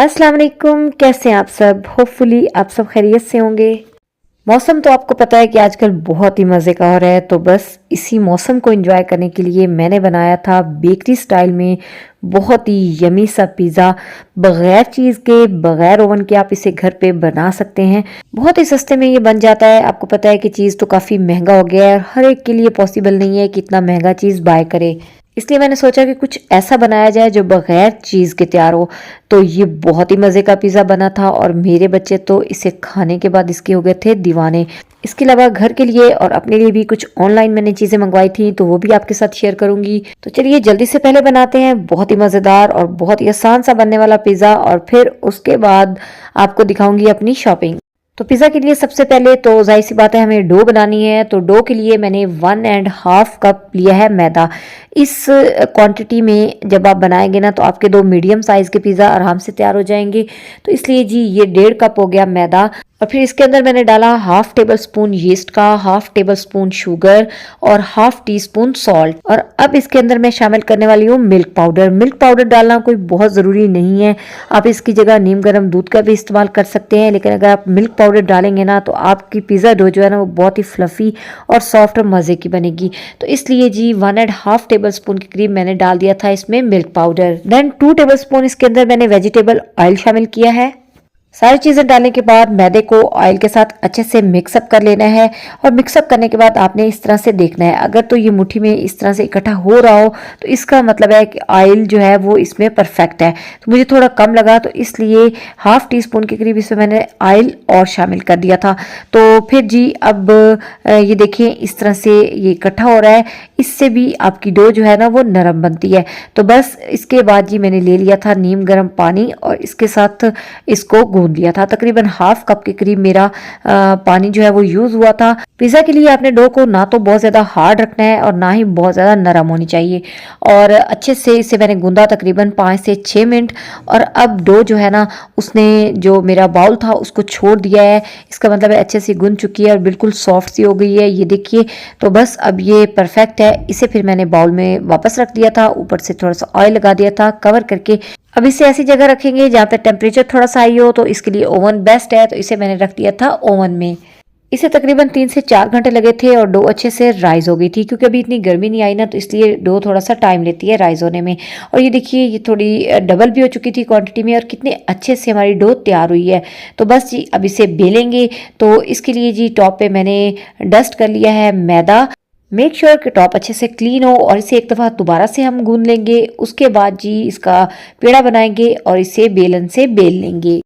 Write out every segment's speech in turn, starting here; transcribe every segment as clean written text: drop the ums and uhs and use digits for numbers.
अस्सलाम वालेकुम, कैसे हैं आप सब। होपफुली आप सब खैरियत से होंगे। मौसम तो आपको पता है कि आजकल बहुत ही मज़े का हो रहा है, तो बस इसी मौसम को एंजॉय करने के लिए मैंने बनाया था बेकरी स्टाइल में बहुत ही यमी सा पिज़्ज़ा। बग़ैर चीज़ के, बग़ैर ओवन के आप इसे घर पे बना सकते हैं। बहुत ही सस्ते में ये बन जाता है। आपको पता है कि चीज़ तो काफ़ी महंगा हो गया है और हर एक के लिए पॉसिबल नहीं है कि इतना महंगा चीज़ बाय करे। इसलिए मैंने सोचा कि कुछ ऐसा बनाया जाए जो बगैर चीज़ के तैयार हो। तो ये बहुत ही मज़े का पिज़्ज़ा बना था और मेरे बच्चे तो इसे खाने के बाद इसके हो गए थे दीवाने। इसके अलावा घर के लिए और अपने लिए भी कुछ ऑनलाइन मैंने चीज़ें मंगवाई थी, तो वो भी आपके साथ शेयर करूंगी। तो चलिए जल्दी से पहले बनाते हैं बहुत ही मज़ेदार और बहुत ही आसान सा बनने वाला पिज़्ज़ा, और फिर उसके बाद आपको दिखाऊंगी अपनी शॉपिंग। तो पिज़्ज़ा के लिए सबसे पहले तो जाहिर सी बात है हमें डो बनानी है। तो डो के लिए मैंने 1.5 कप लिया है मैदा। इस क्वांटिटी में जब आप बनाएंगे ना तो आपके 2 मीडियम साइज़ के पिज़्ज़ा आराम से तैयार हो जाएंगे। तो इसलिए जी ये 1.5 कप हो गया मैदा। और फिर इसके अंदर मैंने डाला 1/2 टेबल स्पून यीस्ट का, 1/2 टेबल स्पून शुगर और 1/2 टीस्पून सॉल्ट। और अब इसके अंदर मैं शामिल करने वाली हूँ मिल्क पाउडर। मिल्क पाउडर डालना कोई बहुत ज़रूरी नहीं है, आप इसकी जगह नीम गर्म दूध का भी इस्तेमाल कर सकते हैं, लेकिन अगर आप मिल्क पाउडर डालेंगे ना तो आपकी पिज़्ज़ा डो जो है ना वो बहुत ही फ्लफ़ी और सॉफ्ट और मज़े की बनेगी। तो इसलिए जी 1.5 टेबल स्पून के करीब मैंने डाल दिया था इसमें milk powder. Then 2 tablespoon इसके अंदर मैंने वेजिटेबल ऑयल शामिल किया है। सारी चीज़ें डालने के बाद मैदे को ऑयल के साथ अच्छे से मिक्सअप कर लेना है। और मिक्सअप करने के बाद आपने इस तरह से देखना है, अगर तो ये मुट्ठी में इस तरह से इकट्ठा हो रहा हो तो इसका मतलब है कि ऑयल जो है वो इसमें परफेक्ट है। तो मुझे थोड़ा कम लगा, तो इसलिए 1/2 टीस्पून के करीब इसमें मैंने ऑयल और शामिल कर दिया था। तो फिर जी अब ये देखिए इस तरह से ये इकट्ठा हो रहा है। इससे भी आपकी डो जो है ना वो नरम बनती है। तो बस इसके बाद जी मैंने ले लिया था नीम गर्म पानी और इसके साथ इसको गूंद लिया था। तकरीबन 1/2 कप के करीब मेरा पानी जो है वो यूज हुआ था। पिज़्ज़ा के लिए आपने डो को ना तो बहुत ज़्यादा हार्ड रखना है और ना ही बहुत ज़्यादा नरम होनी चाहिए। और अच्छे से इसे मैंने गूंदा तकरीबन 5 से 6 मिनट। और अब डो जो है ना उसने जो मेरा बाउल था उसको छोड़ दिया है। इसका मतलब है अच्छे से गूंद चुकी है और बिल्कुल सॉफ्ट सी हो गई है, ये देखिए। तो बस अब ये परफेक्ट है। इसे फिर मैंने बाउल में वापस रख दिया था, ऊपर से थोड़ा सा ऑयल लगा दिया था कवर करके। अब इसे ऐसी जगह रखेंगे जहाँ पे टेम्परेचर थोड़ा सा हाई हो, तो इसके लिए ओवन बेस्ट है। तो इसे मैंने रख दिया था ओवन में। इसे तकरीबन 3 से 4 घंटे लगे थे और डो अच्छे से राइज हो गई थी, क्योंकि अभी इतनी गर्मी नहीं आई ना, तो इसलिए डो थोड़ा सा टाइम लेती है राइज होने में। और ये देखिए ये थोड़ी डबल भी हो चुकी थी क्वांटिटी में और कितने अच्छे से हमारी डो तैयार हुई है। तो बस जी अब इसे बेलेंगे। तो इसके लिए जी टॉप पे मैंने डस्ट कर लिया है मैदा। मेक श्योर कि टॉप अच्छे से क्लीन हो और इसे एक दफ़ा दोबारा से हम गूंद लेंगे। उसके बाद जी इसका पेड़ा बनाएंगे और इसे बेलन से बेल लेंगे।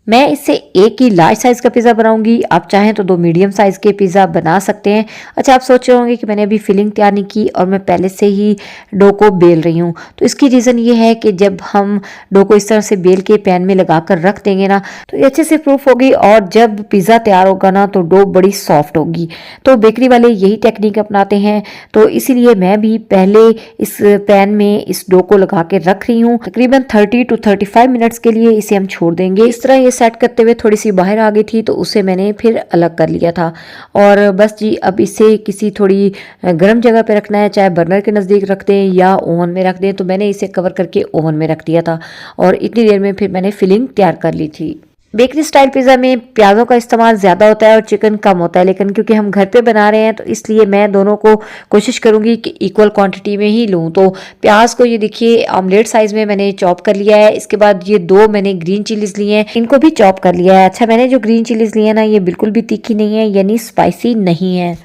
मैं इससे एक ही लार्ज साइज़ का पिज़्ज़ा बनाऊंगी, आप चाहें तो 2 मीडियम साइज़ के पिज़्ज़ा बना सकते हैं। अच्छा, आप सोच रहे होंगे कि मैंने अभी फिलिंग तैयार नहीं की और मैं पहले से ही डो को बेल रही हूँ। तो इसकी रीज़न ये है कि जब हम डो को इस तरह से बेल के पैन में लगा कर रख देंगे ना तो ये अच्छे से प्रूफ होगी, और जब पिज़्ज़ा तैयार होगा ना तो डो बड़ी सॉफ्ट होगी। तो बेकरी वाले यही टेक्निक अपनाते हैं, तो इसीलिए मैं भी पहले इस पैन में इस डो को लगा के रख रही हूँ। तकरीबन 30 to 35 मिनट्स के लिए इसे हम छोड़ देंगे। इस तरह ये सेट करते हुए थोड़ी सी बाहर आ गई थी, तो उसे मैंने फिर अलग कर लिया था। और बस जी अब इसे किसी थोड़ी गर्म जगह पे रखना है, चाहे बर्नर के नज़दीक रख दें या ओवन में रख दें। तो मैंने इसे कवर करके ओवन में रख दिया था और इतनी देर में फिर मैंने फिलिंग तैयार कर ली थी। बेकरी स्टाइल पिज़्ज़ा में प्याज़ों का इस्तेमाल ज़्यादा होता है और चिकन कम होता है, लेकिन क्योंकि हम घर पे बना रहे हैं तो इसलिए मैं दोनों को कोशिश करूंगी कि इक्वल क्वांटिटी में ही लूँ। तो प्याज को ये देखिए ऑमलेट साइज़ में मैंने चॉप कर लिया है। इसके बाद ये 2 मैंने ग्रीन चिलीज़ लिए हैं, इनको भी चॉप कर लिया है। अच्छा, मैंने जो ग्रीन चिलीज़ लिए हैं ना ये बिल्कुल भी तीखी नहीं है, यानी स्पाइसी नहीं है।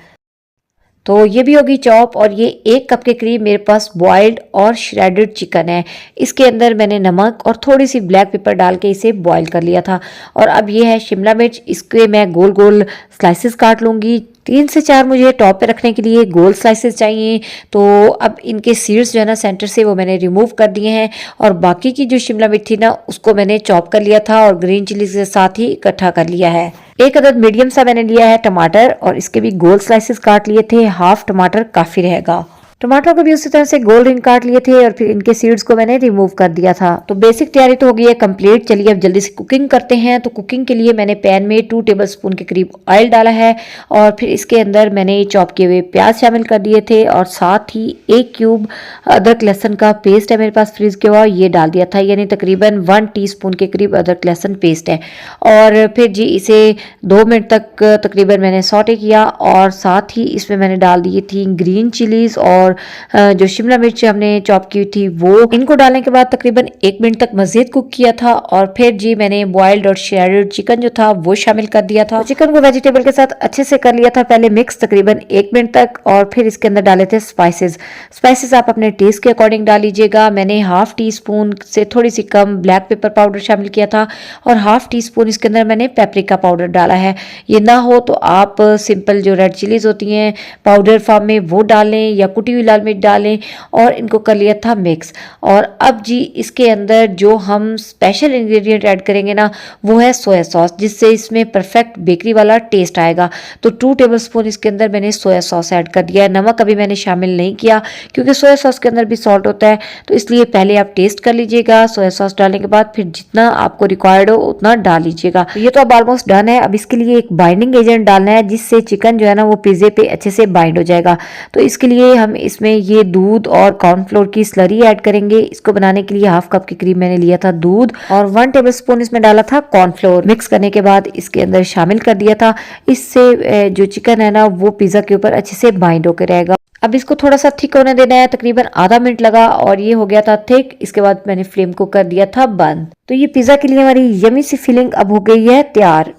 तो ये भी होगी चॉप। और ये 1 कप के करीब मेरे पास बॉइल्ड और श्रेडेड चिकन है। इसके अंदर मैंने नमक और थोड़ी सी ब्लैक पेपर डाल के इसे बॉईल कर लिया था। और अब ये है शिमला मिर्च, इसके मैं गोल गोल स्लाइसेस काट लूँगी। 3 से 4 मुझे टॉप पे रखने के लिए गोल स्लाइसेस चाहिए। तो अब इनके सीड्स जो है ना सेंटर से वो मैंने रिमूव कर दिए हैं, और बाकी की जो शिमला मिर्च थी ना उसको मैंने चॉप कर लिया था और ग्रीन चिली के साथ ही इकट्ठा कर लिया है। 1 अदद मीडियम सा मैंने लिया है टमाटर और इसके भी गोल स्लाइसेस काट लिए थे। 1/2 टमाटर काफ़ी रहेगा। टमाटर को भी उसी तरह से गोल रिंग काट लिए थे और फिर इनके सीड्स को मैंने रिमूव कर दिया था। तो बेसिक तैयारी तो हो गई है कंप्लीट। चलिए अब जल्दी से कुकिंग करते हैं। तो कुकिंग के लिए मैंने पैन में 2 टेबलस्पून के करीब ऑयल डाला है और फिर इसके अंदर मैंने चॉप किए हुए प्याज शामिल कर दिए थे और साथ ही 1 क्यूब अदरक लहसुन का पेस्ट है मेरे पास फ्रीज किया हुआ, ये डाल दिया था। यानी तकरीबन 1 टीस्पून के करीब अदरक लहसुन पेस्ट है। और फिर जी इसे 2 मिनट तक तकरीबन मैंने सॉटे किया और साथ ही इसमें मैंने डाल दी थी ग्रीन चिलीज और जो शिमला मिर्च हमने चॉप की थी वो। इनको डालने के बाद तकरीबन 1 मिनट तक मजीद कुक किया था और फिर जी मैंने बॉइल्ड और श्रेडेड चिकन जो था वो शामिल कर दिया था। तो चिकन को वेजिटेबल के साथ अच्छे से कर लिया था पहले मिक्स तकरीबन 1 मिनट तक और फिर इसके अंदर डाले थे स्पाइसेस आप अपने टेस्ट के अकॉर्डिंग डाल लीजिएगा। मैंने हाफ टी स्पून से थोड़ी सी कम ब्लैक पेपर पाउडर शामिल किया था और हाफ टी स्पून इसके अंदर मैंने पेपरिका पाउडर डाला है। ये ना हो तो आप सिंपल जो रेड चिलीज होती हैं पाउडर फॉर्म में वो डालें या कुटी हुई लाल मिर्च डालें और इनको कर लिया था मिक्स। और अब जी इसके अंदर जो हम स्पेशल इंग्रेडिएंट ऐड करेंगे ना वो है सोया सॉस, जिससे इसमें परफेक्ट बेकरी वाला टेस्ट आएगा। तो 2 टेबलस्पून इसके अंदर मैंने सोया सॉस ऐड कर दिया है। नमक अभी मैंने शामिल नहीं किया क्योंकि सोया सॉस के अंदर भी सॉल्ट होता है, तो इसलिए पहले आप टेस्ट कर लीजिएगा। सोया सॉस डालने के बाद फिर जितना आपको रिक्वायर्ड हो उतना डाल लीजिएगा। ये तो अब ऑलमोस्ट डन है। अब इसके लिए एक बाइंडिंग एजेंट डालना है जिससे चिकन जो है ना वो पिज्जे पे अच्छे से बाइंड हो जाएगा। तो इसके लिए हम इसमें ये दूध और कॉर्नफ्लोर की स्लरी ऐड करेंगे। इसको बनाने के लिए हाफ कप के करीब मैंने लिया था दूध और 1 टेबलस्पून इसमें डाला था कॉर्नफ्लोर। मिक्स करने के बाद इसके अंदर शामिल कर दिया था। इससे जो चिकन है ना वो पिज्जा के ऊपर अच्छे से बाइंड होकर रहेगा। अब इसको थोड़ा सा थिक होने देना है, तकरीबन आधा मिनट लगा और ये हो गया था थिक। इसके बाद मैंने फ्लेम को कर दिया था बंद। तो ये पिज्जा के लिए हमारी यमी सी फिलिंग अब हो गई है तैयार।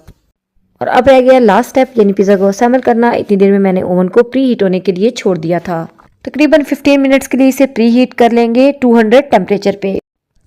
और अब रह गया लास्ट स्टेप यानी पिज्जा को असेंबल करना। इतनी देर में मैंने ओवन को प्री हीट होने के लिए छोड़ दिया था। तकरीबन 15 मिनट्स के लिए इसे प्री हीट कर लेंगे 200 टेम्परेचर पे।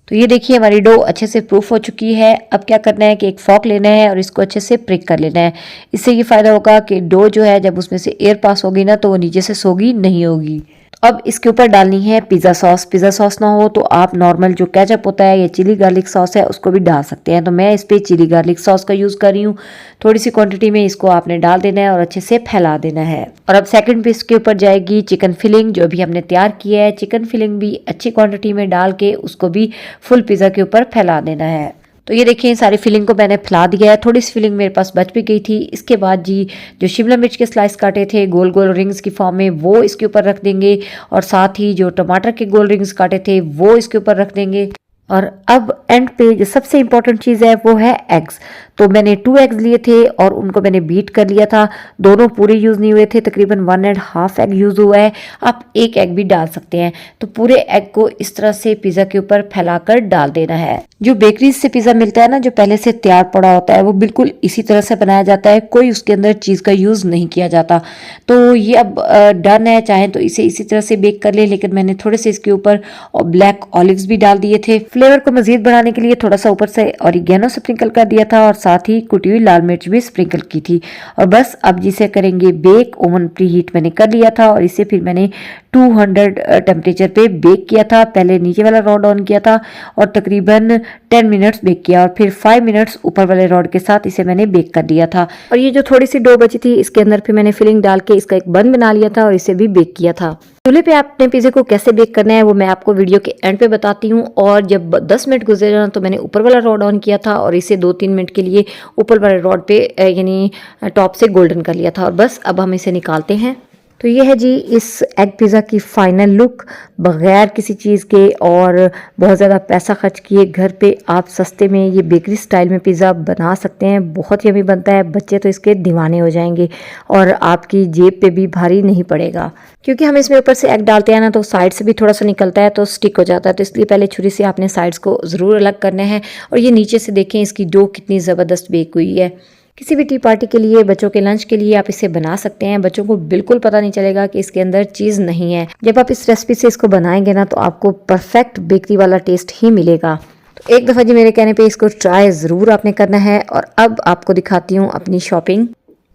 तो ये देखिए हमारी डो अच्छे से प्रूफ हो चुकी है। अब क्या करना है कि एक फॉक लेना है और इसको अच्छे से प्रिक कर लेना है। इससे ये फायदा होगा कि डो जो है जब उसमें से एयर पास होगी ना तो वो नीचे से सोगी नहीं होगी। अब इसके ऊपर डालनी है पिज़्ज़ा सॉस। पिज़्ज़ा सॉस ना हो तो आप नॉर्मल जो केचप होता है या चिली गार्लिक सॉस है उसको भी डाल सकते हैं। तो मैं इस पे चिली गार्लिक सॉस का यूज़ कर रही हूँ। थोड़ी सी क्वांटिटी में इसको आपने डाल देना है और अच्छे से फैला देना है। और अब सेकंड पे इसके ऊपर जाएगी चिकन फिलिंग जो अभी हमने तैयार किया है। चिकन फिलिंग भी अच्छी क्वांटिटी में डाल के उसको भी फुल पिज़्ज़ा के ऊपर फैला देना है। तो ये देखिए सारी फिलिंग को मैंने फैला दिया है। थोड़ी सी फिलिंग मेरे पास बच भी गई थी। इसके बाद जी जो शिमला मिर्च के स्लाइस काटे थे गोल गोल रिंग्स की फॉर्म में वो इसके ऊपर रख देंगे और साथ ही जो टमाटर के गोल रिंग्स काटे थे वो इसके ऊपर रख देंगे। और अब एंड पे जो सबसे इंपॉर्टेंट चीज़ है वो है एग्स। तो मैंने 2 एग्स लिए थे और उनको मैंने बीट कर लिया था। दोनों पूरे यूज़ नहीं हुए थे, तकरीबन 1.5 एग यूज़ हुआ है। आप 1 एग भी डाल सकते हैं। तो पूरे एग को इस तरह से पिज़्ज़ा के ऊपर फैलाकर डाल देना है। जो बेकरी से पिज़्ज़ा मिलता है ना जो पहले से तैयार पड़ा होता है वो बिल्कुल इसी तरह से बनाया जाता है, कोई उसके अंदर चीज़ का यूज़ नहीं किया जाता। तो ये अब डन है। चाहे तो इसे इसी तरह से बेक कर ले, लेकिन मैंने थोड़े से इसके ऊपर ब्लैक ऑलिव्स भी डाल दिए थे। फ्लेवर को मजीद बढ़ाने के लिए थोड़ा सा ऊपर से ऑरिगेनो स्प्रिंकल कर दिया था और साथ ही कुटी हुई लाल मिर्च भी स्प्रिंकल की थी। और बस अब जिसे करेंगे बेक। ओवन प्री हीट मैंने कर लिया था और इसे फिर मैंने 200 टेम्परेचर पे बेक किया था। पहले नीचे वाला रॉड ऑन किया था और तकरीबन 10 मिनट्स बेक किया और फिर 5 मिनट्स ऊपर वाले रॉड के साथ इसे मैंने बेक कर दिया था। और ये जो थोड़ी सी डो बची थी इसके अंदर फिर मैंने फिलिंग डाल के इसका एक बन बना लिया था और इसे भी बेक किया था। चूल्हे पे अपने पिज़्ज़े को कैसे बेक करना है वो मैं आपको वीडियो के एंड पे बताती हूँ। और जब 10 मिनट गुजरे तो मैंने ऊपर वाला रॉड ऑन किया था और इसे 2-3 मिनट के लिए ऊपर वाले रॉड पे यानी टॉप से गोल्डन कर लिया था। और बस अब हम इसे निकालते हैं। तो ये है जी इस एग पिज़्ज़ा की फाइनल लुक। बग़ैर किसी चीज़ के और बहुत ज़्यादा पैसा खर्च किए घर पे आप सस्ते में ये बेकरी स्टाइल में पिज़्ज़ा बना सकते हैं। बहुत यमी बनता है। बच्चे तो इसके दीवाने हो जाएंगे और आपकी जेब पे भी भारी नहीं पड़ेगा। क्योंकि हम इसमें ऊपर से एग डालते हैं ना तो साइड से भी थोड़ा सा निकलता है तो स्टिक हो जाता है। तो इसलिए पहले छुरी से आपने साइड्स को ज़रूर अलग करना है। और ये नीचे से देखें इसकी डो कितनी ज़बरदस्त बेक हुई है। किसी भी टी पार्टी के लिए, बच्चों के लंच के लिए आप इसे बना सकते हैं। बच्चों को बिल्कुल पता नहीं चलेगा कि इसके अंदर चीज़ नहीं है। जब आप इस रेसिपी से इसको बनाएंगे ना तो आपको परफेक्ट बेकरी वाला टेस्ट ही मिलेगा। तो एक दफ़ा जी मेरे कहने पे इसको ट्राई ज़रूर आपने करना है। और अब आपको दिखाती हूँ अपनी शॉपिंग।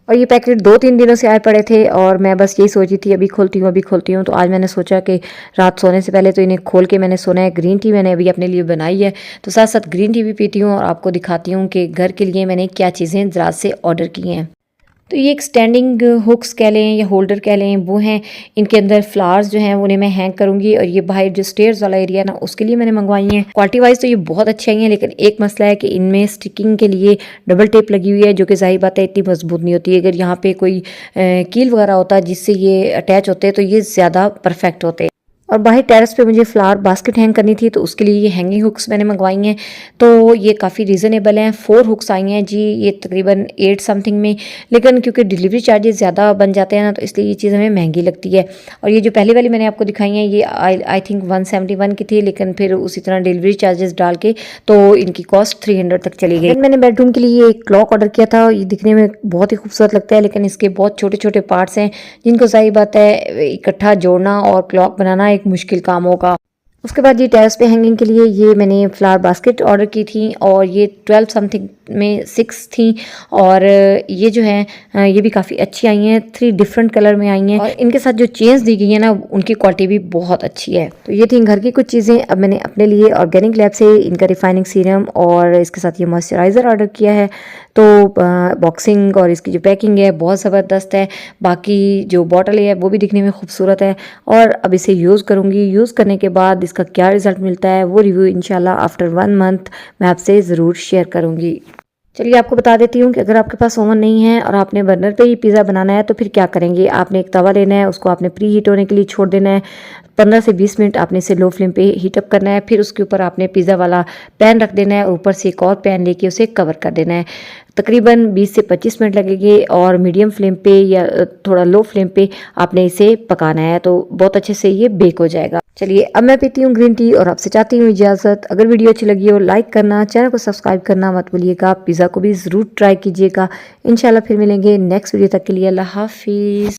और ये पैकेट 2-3 दिनों से आए पड़े थे और मैं बस यही सोची थी अभी खोलती हूँ। तो आज मैंने सोचा कि रात सोने से पहले तो इन्हें खोल के मैंने सोना है। ग्रीन टी मैंने अभी अपने लिए बनाई है तो साथ साथ ग्रीन टी भी पीती हूँ और आपको दिखाती हूँ कि घर के लिए मैंने क्या चीज़ें ज़रा से ऑर्डर की हैं। तो ये एक स्टैंडिंग हुक्स कह लें या होल्डर कह लें वो हैं। इनके अंदर फ्लावर्स जो हैं उन्हें मैं हैंग करूँगी, और ये बाहर जो स्टेयर्स वाला एरिया है ना उसके लिए मैंने मंगवाई हैं। क्वालिटी वाइज तो ये बहुत अच्छी आई हैं, लेकिन एक मसला है कि इनमें स्टिकिंग के लिए डबल टेप लगी हुई है, जो कि ज़ाहिर बात है इतनी मजबूत नहीं होती है। अगर यहाँ पे कोई कील वगैरह होता है जिससे ये अटैच होते हैं तो ये ज़्यादा परफेक्ट होते हैं। और बाहर टेरेस पे मुझे फ्लावर बास्केट हैंग करनी थी, तो उसके लिए ये हैंगिंग हुक्स मैंने मंगवाई हैं। तो ये काफ़ी रीज़नेबल हैं। 4 हुक्स आई हैं जी, ये तकरीबन 8 समथिंग में, लेकिन क्योंकि डिलीवरी चार्जेस ज़्यादा बन जाते हैं ना, तो इसलिए ये चीज़ हमें महंगी लगती है। और ये जो पहली वाली मैंने आपको दिखाई हैं ये आई थिंक 171 की थी, लेकिन फिर उसी तरह डिलीवरी चार्जेस डाल के तो इनकी कॉस्ट 300 तक चली गई। मैंने बेडरूम के लिए एक क्लॉक ऑर्डर किया था। ये दिखने में बहुत ही खूबसूरत लगता है, लेकिन इसके बहुत छोटे छोटे पार्ट्स हैं जिनको ज़ाहिर बात है इकट्ठा जोड़ना और क्लॉक बनाना एक मुश्किल काम होगा। उसके बाद ये टेरेस पे हैंगिंग के लिए ये मैंने फ्लावर बास्केट ऑर्डर की थी, और ये 12 समथिंग में 6 थी। और ये जो है ये भी काफ़ी अच्छी आई हैं, 3 डिफरेंट कलर में आई हैं, और इनके साथ जो चेन्स दी गई है ना उनकी क्वालिटी भी बहुत अच्छी है। तो ये थी घर की कुछ चीज़ें। अब मैंने अपने लिए ऑर्गेनिक लैब से इनका रिफाइनिंग सीरम और इसके साथ ये मॉइस्चराइज़र ऑर्डर किया है। तो बॉक्सिंग और इसकी जो पैकिंग है बहुत ज़बरदस्त है। बाकी जो बॉटल है वो भी दिखने में खूबसूरत है, और अब इसे यूज़ करूँगी। यूज़ करने के बाद इसका क्या रिज़ल्ट मिलता है वो रिव्यू इंशाल्लाह आफ्टर 1 मंथ मैं आपसे ज़रूर शेयर करूँगी। चलिए आपको बता देती हूँ कि अगर आपके पास ओवन नहीं है और आपने बर्नर पे ही पिज़्ज़ा बनाना है तो फिर क्या करेंगे। आपने एक तवा लेना है, उसको आपने प्री हीट होने के लिए छोड़ देना है। 15 से 20 मिनट आपने इसे लो फ्लेम पे हीट अप करना है। फिर उसके ऊपर आपने पिज़्ज़ा वाला पैन रख देना है, और ऊपर से एक और पैन लेके उसे कवर कर देना है। तकरीबन 20 से 25 मिनट लगेंगे, और मीडियम फ्लेम पे या थोड़ा लो फ्लेम पे आपने इसे पकाना है, तो बहुत अच्छे से ये बेक हो जाएगा। चलिए अब मैं पीती हूँ ग्रीन टी और आपसे चाहती हूँ इजाज़त। अगर वीडियो अच्छी लगी हो लाइक करना, चैनल को सब्सक्राइब करना मत भूलिएगा। पिज़्ज़ा को भी ज़रूर ट्राई कीजिएगा। इंशाल्लाह फिर मिलेंगे नेक्स्ट वीडियो तक के लिए। अल्लाह हाफिज़।